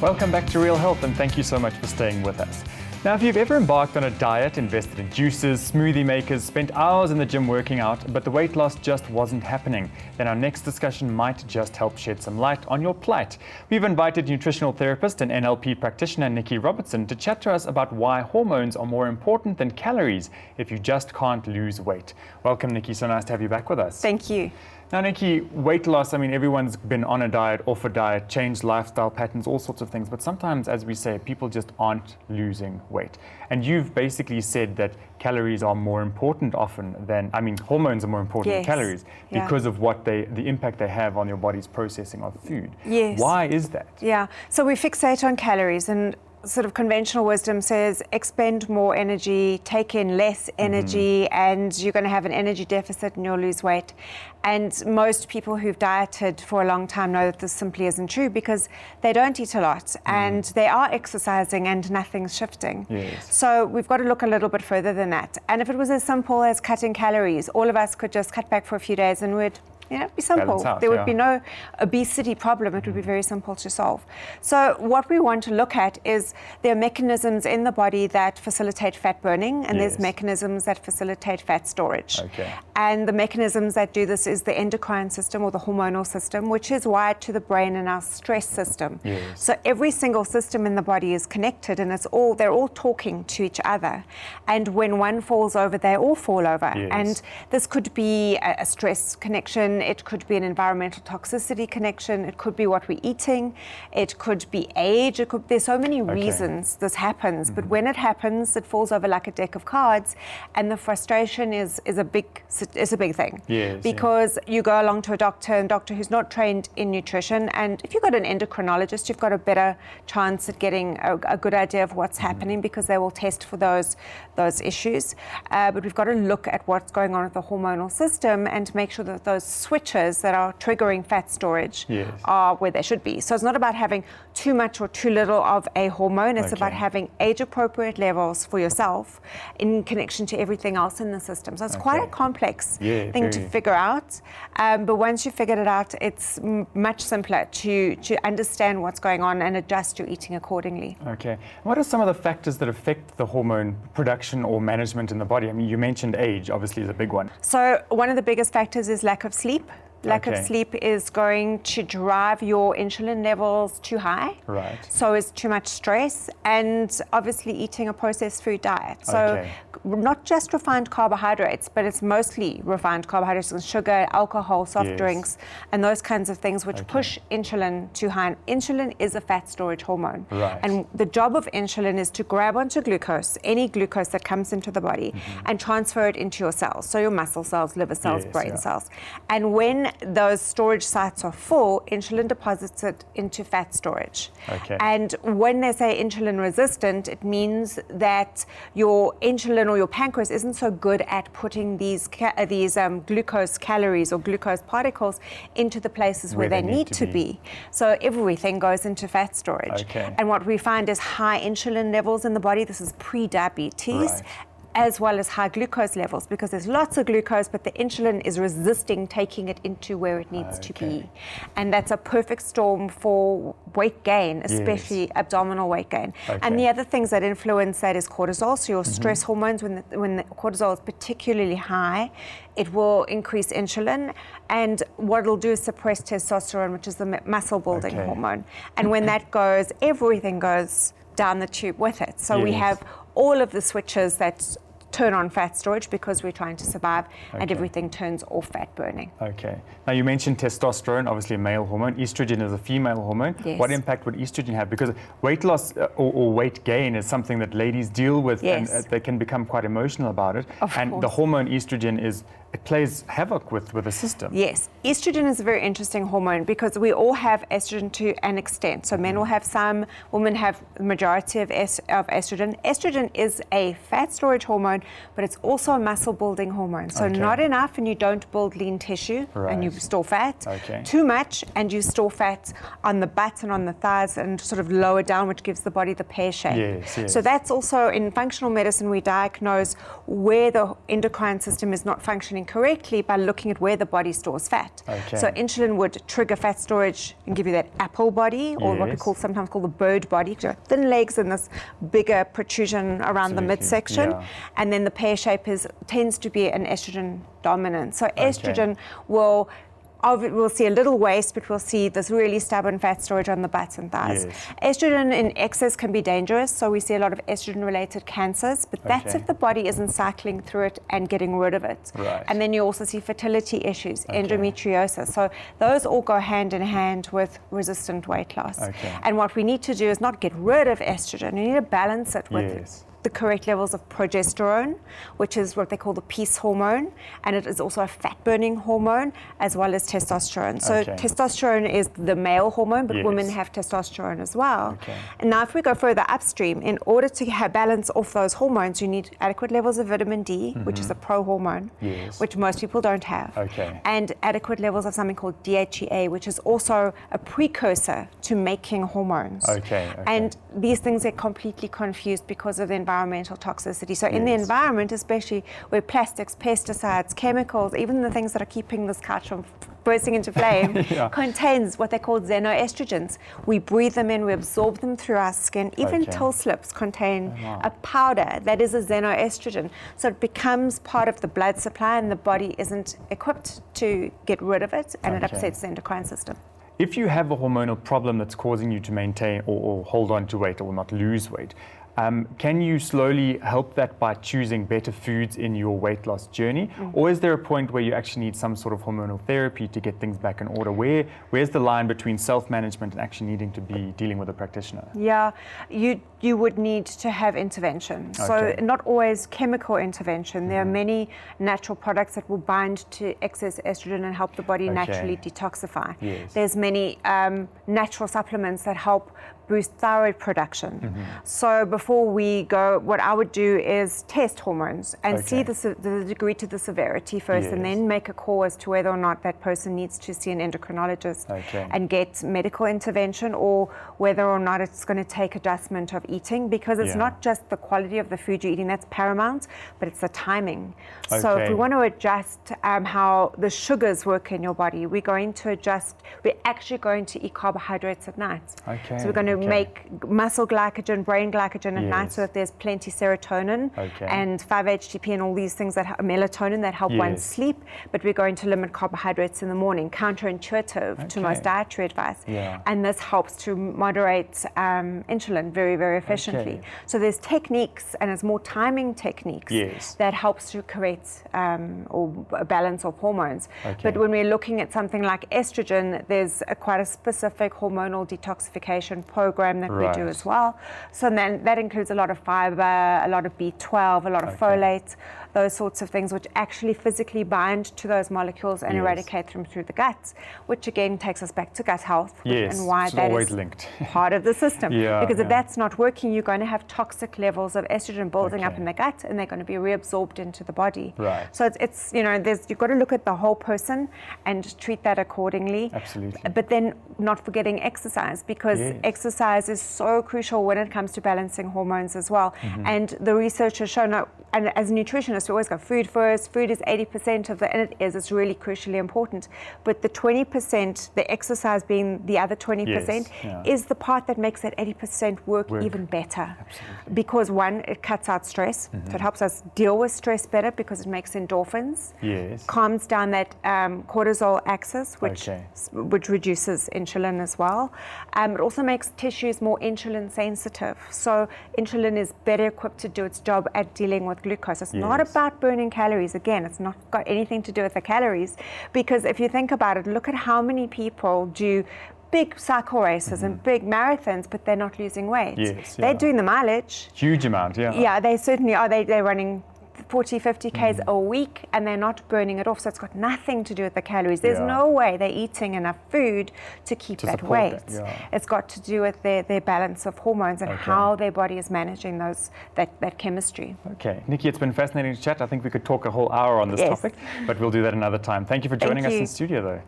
Welcome back to Real Health, and thank you so much for staying with us. Now, if you've ever embarked on a diet, invested in juices, smoothie makers, spent hours in the gym working out, but the weight loss just wasn't happening, then our next discussion might just help shed some light on your plight. We've invited nutritional therapist and NLP practitioner Nikki Robertson to chat to us about why hormones are more important than calories if you just can't lose weight. Welcome, Nikki. So nice to have you back with us. Thank you. Now, Nikki, weight loss, I mean, everyone's been on a diet, off a diet, changed lifestyle patterns, all sorts of things. But sometimes, as we say, people just aren't losing weight. And you've basically said that calories are more important often than, hormones are more important than calories because of what the impact they have on your body's processing of food. Yes. Why is that? Yeah, so we fixate on calories, and sort of conventional wisdom says expend more energy, take in less energy, and you're going to have an energy deficit and you'll lose weight. And most people who've dieted for a long time know that this simply isn't true because they don't eat a lot and they are exercising and nothing's shifting. Yes. So we've got to look a little bit further than that. And if it was as simple as cutting calories, all of us could just cut back for a few days and we'd be simple. Out, there would be no obesity problem. It would be very simple to solve. So what we want to look at is there are mechanisms in the body that facilitate fat burning, and there's mechanisms that facilitate fat storage. Okay. And the mechanisms that do this is the endocrine system or the hormonal system, which is wired to the brain and our stress system. Yes. So every single system in the body is connected, and they're all talking to each other. And when one falls over, they all fall over. Yes. And this could be a stress connection. It could be an environmental toxicity connection. It could be what we're eating. It could be age. There's so many reasons this happens. But when it happens, it falls over like a deck of cards, and the frustration is a big thing. Yes, because you go along to a doctor who's not trained in nutrition, and if you've got an endocrinologist, you've got a better chance at getting a good idea of what's happening because they will test for those issues. But we've got to look at what's going on with the hormonal system and make sure that those switches that are triggering fat storage are where they should be. So it's not about having too much or too little of a hormone. It's about having age-appropriate levels for yourself in connection to everything else in the system. So it's quite a complex thing to figure out. But once you've figured it out, it's much simpler to understand what's going on and adjust your eating accordingly. Okay. What are some of the factors that affect the hormone production or management in the body? I mean, you mentioned age, obviously, is a big one. So one of the biggest factors is lack of sleep. Lack of sleep is going to drive your insulin levels too high. Right. So is too much stress, and obviously eating a processed food diet. So not just refined carbohydrates, but it's mostly refined carbohydrates and sugar, alcohol, soft drinks, and those kinds of things which push insulin too high. And insulin is a fat storage hormone. Right. And the job of insulin is to grab onto glucose, any glucose that comes into the body, and transfer it into your cells. So your muscle cells, liver cells, brain cells. And when those storage sites are full, insulin deposits it into fat storage. Okay. And when they say insulin resistant, it means that your insulin or your pancreas isn't so good at putting these glucose calories or glucose particles into the places where they need to be. So everything goes into fat storage. Okay. And what we find is high insulin levels in the body. This is pre-diabetes. As well as high glucose levels, because there's lots of glucose, but the insulin is resisting taking it into where it needs to be. And that's a perfect storm for weight gain, especially abdominal weight gain. And the other things that influence that is cortisol. So your stress hormones, when the cortisol is particularly high, it will increase insulin. And what it'll do is suppress testosterone, which is the muscle building hormone. And when that goes, everything goes down the tube with it. So we have all of the switches that turn on fat storage because we're trying to survive, and everything turns off fat burning. Okay. Now you mentioned testosterone, obviously a male hormone. Estrogen is a female hormone. Yes. What impact would estrogen have? Because weight loss or weight gain is something that ladies deal with, and they can become quite emotional about it. And the hormone estrogen it plays havoc with the system. Yes, estrogen is a very interesting hormone because we all have estrogen to an extent. So men will have some, women have the majority of estrogen. Estrogen is a fat storage hormone, but it's also a muscle building hormone. So Okay. not enough and you don't build lean tissue and you Right. store fat. Okay. Too much and you store fat on the butt and on the thighs and sort of lower down, which gives the body the pear shape. Yes, yes. So that's also in functional medicine, we diagnose where the endocrine system is not functioning correctly by looking at where the body stores fat. Okay. So insulin would trigger fat storage and give you that apple body, or what we Yes. sometimes call the bird body, thin legs and this bigger protrusion around the Absolutely, midsection. yeah. And then the pear shape tends to be an estrogen dominant. So estrogen we'll see a little waist, but we'll see this really stubborn fat storage on the butts and thighs. Yes. Estrogen in excess can be dangerous, so we see a lot of estrogen-related cancers, but that's Okay. if the body isn't cycling through it and getting rid of it. Right. And then you also see fertility issues, endometriosis. So those all go hand in hand with resistant weight loss. Okay. And what we need to do is not get rid of estrogen, we need to balance it with Yes. the correct levels of progesterone, which is what they call the peace hormone, and it is also a fat-burning hormone, as well as testosterone. So Okay. testosterone is the male hormone, but Yes. women have testosterone as well. Okay. And now if we go further upstream, in order to balance off those hormones, you need adequate levels of vitamin D, which is a pro-hormone, Yes. which most people don't have, Okay. and adequate levels of something called DHEA, which is also a precursor to making hormones. Okay, okay. And these things get completely confused because of the environmental toxicity. So in the Yes. environment, especially where plastics, pesticides, chemicals, even the things that are keeping this couch from bursting into flame, Yeah. contains what they call xenoestrogens. We breathe them in, we absorb them through our skin. Even Okay. till slips contain wow. a powder that is a xenoestrogen. So it becomes part of the blood supply and the body isn't equipped to get rid of it, and it Okay. upsets the endocrine system. If you have a hormonal problem that's causing you to maintain or hold on to weight or not lose weight, can you slowly help that by choosing better foods in your weight loss journey? Or is there a point where you actually need some sort of hormonal therapy to get things back in order? Where's the line between self-management and actually needing to be dealing with a practitioner? Yeah, you would need to have intervention. So Okay. not always chemical intervention. There are many natural products that will bind to excess estrogen and help the body Okay. naturally detoxify. Yes. There's many natural supplements that help boost thyroid production. So before we go, what I would do is test hormones and see Okay. the degree to the severity first, and Yes. then make a call as to whether or not that person needs to see an endocrinologist Okay. and get medical intervention, or whether or not it's going to take adjustment of eating, because it's Yeah. not just the quality of the food you're eating that's paramount, but it's the timing. So if Okay. we want to adjust how the sugars work in your body, we're actually going to eat carbohydrates at night. Okay, So we're going to okay. make muscle glycogen, brain glycogen at night, Yes. so that there's plenty serotonin Okay. and 5-HTP and all these things melatonin that help one Yes. sleep, but we're going to limit carbohydrates in the morning, counterintuitive to Okay. most dietary advice. Yeah. And this helps to moderate insulin very, very efficiently. Okay. So there's techniques, and there's more timing techniques Yes. that helps to correct or a balance of hormones. Okay. But when we're looking at something like estrogen, there's quite a specific hormonal detoxification program that we do Right. as well. So then that includes a lot of fiber, a lot of B12, a lot of Okay. folate, those sorts of things which actually physically bind to those molecules and Yes. eradicate them through the gut, which again takes us back to gut health, Yes, and why it's that always is linked. part of the system. Yeah, because if yeah. that's not working, you're going to have toxic levels of estrogen building up Okay. in the gut, and they're going to be reabsorbed into the body. Right. So it's you've got to look at the whole person and treat that accordingly. Absolutely. But then not forgetting exercise, because Yes. exercise is so crucial when it comes to balancing hormones as well. And the research has shown, and as a nutritionist, we always go food first. Food is 80% of and it is. It's really crucially important. But the 20%, the exercise being the other 20%, Yes, yeah. is the part that makes that 80% work even better. Absolutely. Because one, it cuts out stress. So it helps us deal with stress better because it makes endorphins. Yes. Calms down that cortisol axis, which Okay. which reduces insulin as well. It also makes tissues more insulin sensitive. So insulin is better equipped to do its job at dealing with glucose. It's not Yes. about burning calories. Again, it's not got anything to do with the calories, because if you think about it, look at how many people do big cycle races and big marathons, but they're not losing weight. Yes, They're yeah. doing the mileage. Huge amount, yeah. Yeah, they certainly are. They're running 40, 50 Ks a week, and they're not burning it off. So it's got nothing to do with the calories. There's no way they're eating enough food to keep that weight. It's got to do with their balance of hormones and how their body is managing that chemistry. Okay, Nikki, it's been fascinating to chat. I think we could talk a whole hour on this topic, but we'll do that another time. Thank you for joining us in studio, though.